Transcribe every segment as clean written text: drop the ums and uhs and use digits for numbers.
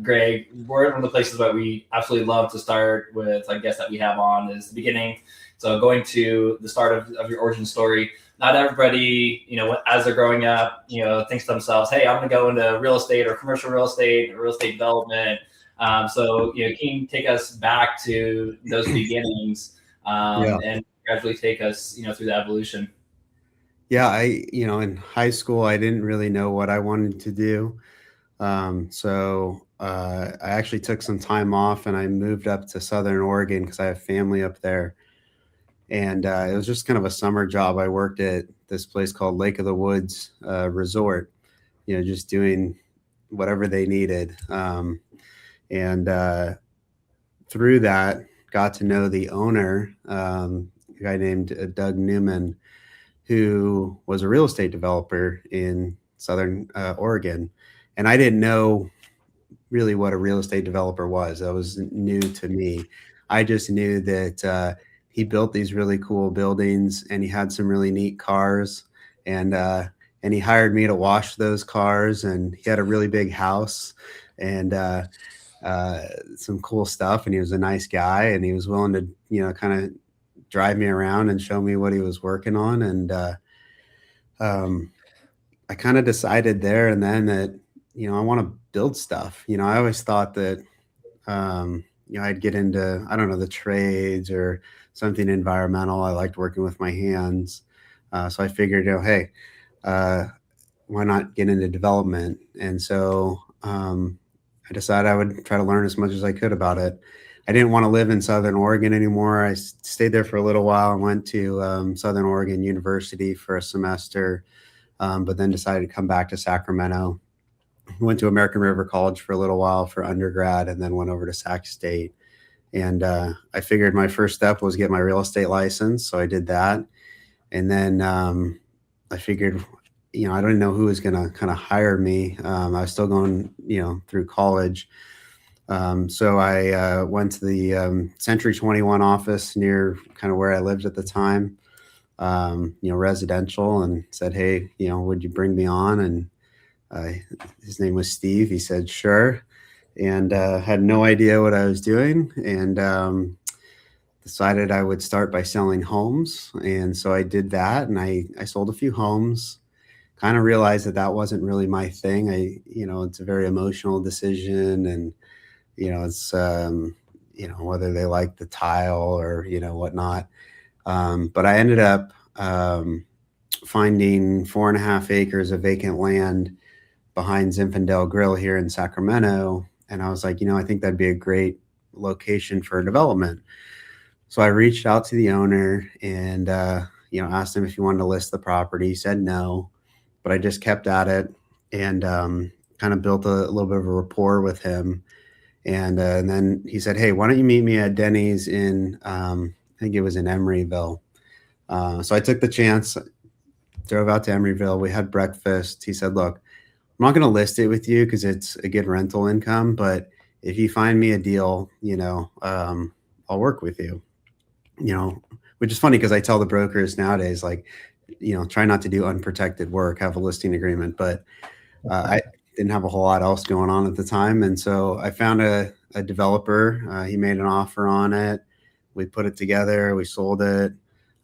Greg, we're one of the places that we absolutely love to start with, I guess, that we have on is the beginning. So going to the start of your origin story. Not everybody, as they're growing up, thinks to themselves, hey, I'm going to go into real estate or commercial real estate or real estate development. Can you take us back to those beginnings and gradually take us, through the evolution? Yeah, in high school, I didn't really know what I wanted to do. I actually took some time off and I moved up to Southern Oregon because I have family up there. And it was just kind of a summer job. I worked at this place called Lake of the Woods Resort, just doing whatever they needed. And through that, got to know the owner, a guy named Doug Newman, who was a real estate developer in Southern Oregon. And I didn't know really what a real estate developer was. That was new to me. I just knew that he built these really cool buildings and he had some really neat cars. And he hired me to wash those cars. And he had a really big house and some cool stuff. And he was a nice guy and he was willing to, kind of drive me around and show me what he was working on. And I kind of decided there and then that, I want to build stuff. I always thought that, I'd get into, I don't know, the trades or something environmental. I liked working with my hands. So I figured, hey, why not get into development? And so I decided I would try to learn as much as I could about it. I didn't want to live in Southern Oregon anymore. I stayed there for a little while and went to Southern Oregon University for a semester, but then decided to come back to Sacramento. Went to American River College for a little while for undergrad and then went over to Sac State. And I figured my first step was get my real estate license. So I did that. And then I figured, I don't know who was going to kind of hire me. I was still going, through college. So I went to the Century 21 office near kind of where I lived at the time, residential, and said, hey, would you bring me on? And his name was Steve. He said, sure. And had no idea what I was doing and decided I would start by selling homes. And so I did that and I sold a few homes, kind of realized that wasn't really my thing. It's a very emotional decision and, it's, whether they like the tile or, whatnot. But I ended up finding 4.5 acres of vacant land behind Zinfandel Grill here in Sacramento. And I was like, I think that'd be a great location for development. So I reached out to the owner and, asked him if he wanted to list the property. He said no, but I just kept at it and kind of built a little bit of a rapport with him. And then he said, hey, why don't you meet me at Denny's in, I think it was in Emeryville. So I took the chance, drove out to Emeryville. We had breakfast. He said, look, I'm not going to list it with you because it's a good rental income, but if you find me a deal, I'll work with you, which is funny because I tell the brokers nowadays, like, try not to do unprotected work, have a listing agreement, but I didn't have a whole lot else going on at the time. And so I found a developer, he made an offer on it. We put it together, we sold it.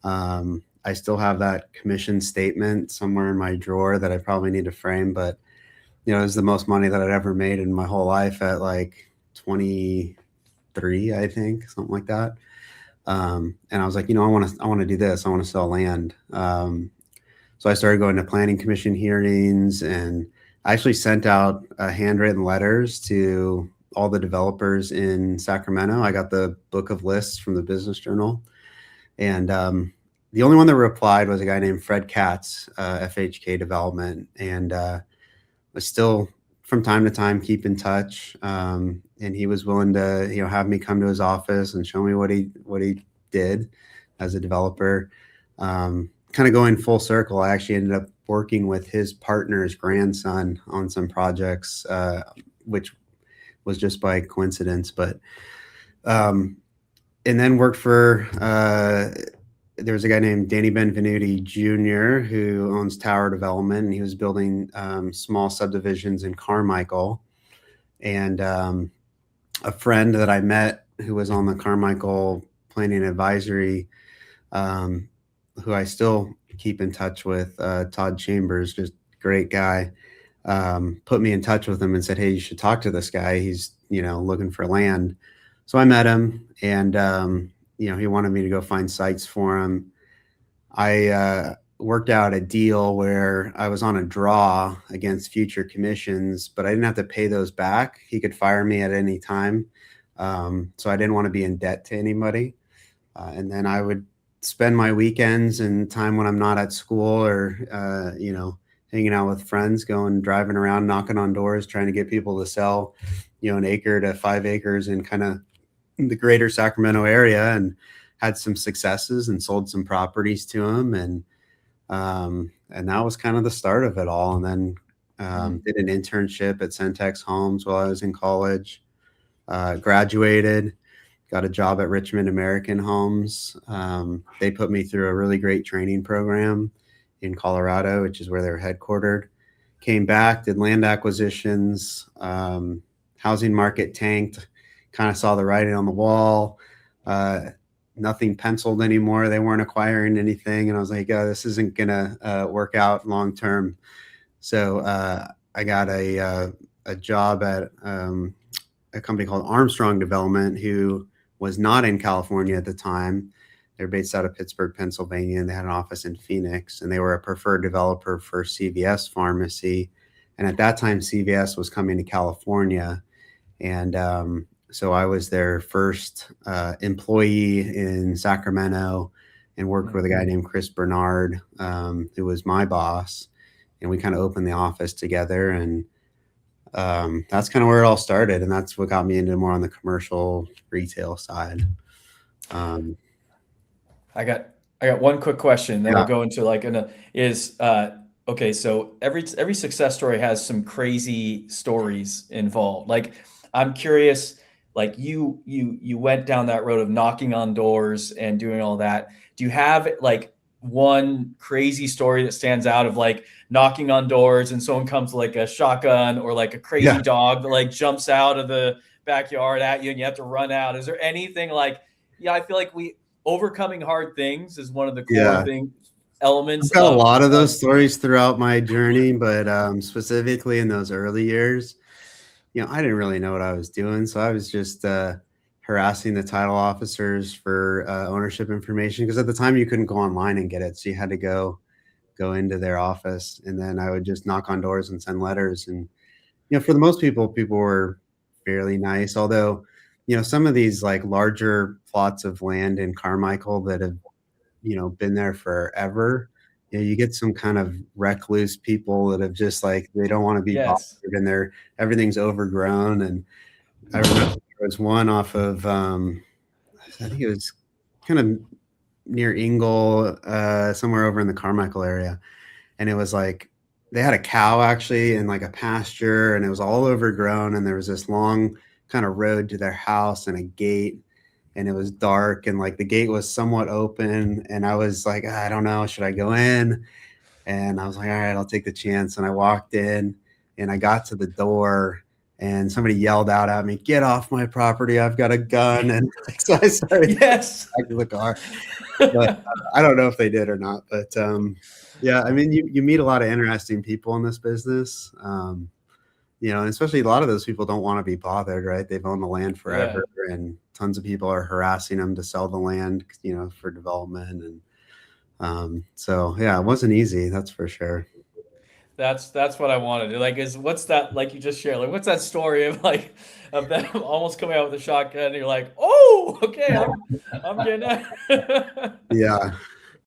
I still have that commission statement somewhere in my drawer that I probably need to frame, but it was the most money that I'd ever made in my whole life at like 23, I think, something like that. And I was like, I want to do this. I want to sell land. So I started going to planning commission hearings and I actually sent out handwritten letters to all the developers in Sacramento. I got the book of lists from the Business Journal. And the only one that replied was a guy named Fred Katz, FHK Development. And I still, from time to time, keep in touch. And he was willing to, have me come to his office and show me what he did as a developer. Kind of going full circle, I actually ended up working with his partner's grandson on some projects, which was just by coincidence. But and then worked for there was a guy named Danny Benvenuti Jr. who owns Tower Development, and he was building small subdivisions in Carmichael. And a friend that I met who was on the Carmichael Planning Advisory, um, who I still keep in touch with, Todd Chambers, just great guy, put me in touch with him and said, "Hey, you should talk to this guy. He's, looking for land." So I met him, and he wanted me to go find sites for him. I worked out a deal where I was on a draw against future commissions, but I didn't have to pay those back. He could fire me at any time. So I didn't want to be in debt to anybody. And then I would spend my weekends and time when I'm not at school or, hanging out with friends, going driving around, knocking on doors, trying to get people to sell, an acre to 5 acres in kind of the greater Sacramento area, and had some successes and sold some properties to them. And that was kind of the start of it all. And then did an internship at Centex Homes while I was in college, graduated, got a job at Richmond American Homes. They put me through a really great training program in Colorado, which is where they're headquartered. Came back, did land acquisitions, housing market tanked, kind of saw the writing on the wall. Nothing penciled anymore. They weren't acquiring anything. And I was like, oh, this isn't going to work out long term. So I got a job at a company called Armstrong Development, who was not in California at the time. They're based out of Pittsburgh, Pennsylvania, and they had an office in Phoenix. And they were a preferred developer for CVS Pharmacy. And at that time, CVS was coming to California. And so I was their first employee in Sacramento, and worked with a guy named Chris Bernard, who was my boss. And we kind of opened the office together. And that's kind of where it all started. And that's what got me into more on the commercial retail side. I got one quick question, then we'll go into okay, so every success story has some crazy stories involved. Like, I'm curious, like you went down that road of knocking on doors and doing all that. Do you have like one crazy story that stands out of like knocking on doors and someone comes with like a shotgun or like a crazy dog that like jumps out of the backyard at you and you have to run out? Is there anything like, I feel like overcoming hard things is one of the core elements. I've got a lot of those stories throughout my journey, but specifically in those early years, I didn't really know what I was doing. So I was just harassing the title officers for ownership information, because at the time you couldn't go online and get it. So you had to go into their office, and then I would just knock on doors and send letters. And, for the most people were fairly nice. Although, some of these like larger plots of land in Carmichael that have, been there forever, you get some kind of recluse people that have just like, they don't want to be bothered, and everything's overgrown. And I remember there was one off of, I think it was kind of near Ingle, somewhere over in the Carmichael area. And it was like, they had a cow actually in like a pasture, and it was all overgrown. And there was this long kind of road to their house and a gate, and it was dark, and like the gate was somewhat open. And I was like, I don't know, should I go in? And I was like, all right, I'll take the chance. And I walked in, and I got to the door, and somebody yelled out at me, "Get off my property, I've got a gun." And so I started back to the car. But I don't know if they did or not. But yeah, I mean, you meet a lot of interesting people in this business. And especially a lot of those people don't want to be bothered, right? They've owned the land forever, and tons of people are harassing them to sell the land, for development. And so, yeah, it wasn't easy. That's for sure. That's what I wanted to like, what's that, like you just shared, like, what's that story of like, of them almost coming out with a shotgun and you're like, oh, okay, I'm getting that. Yeah.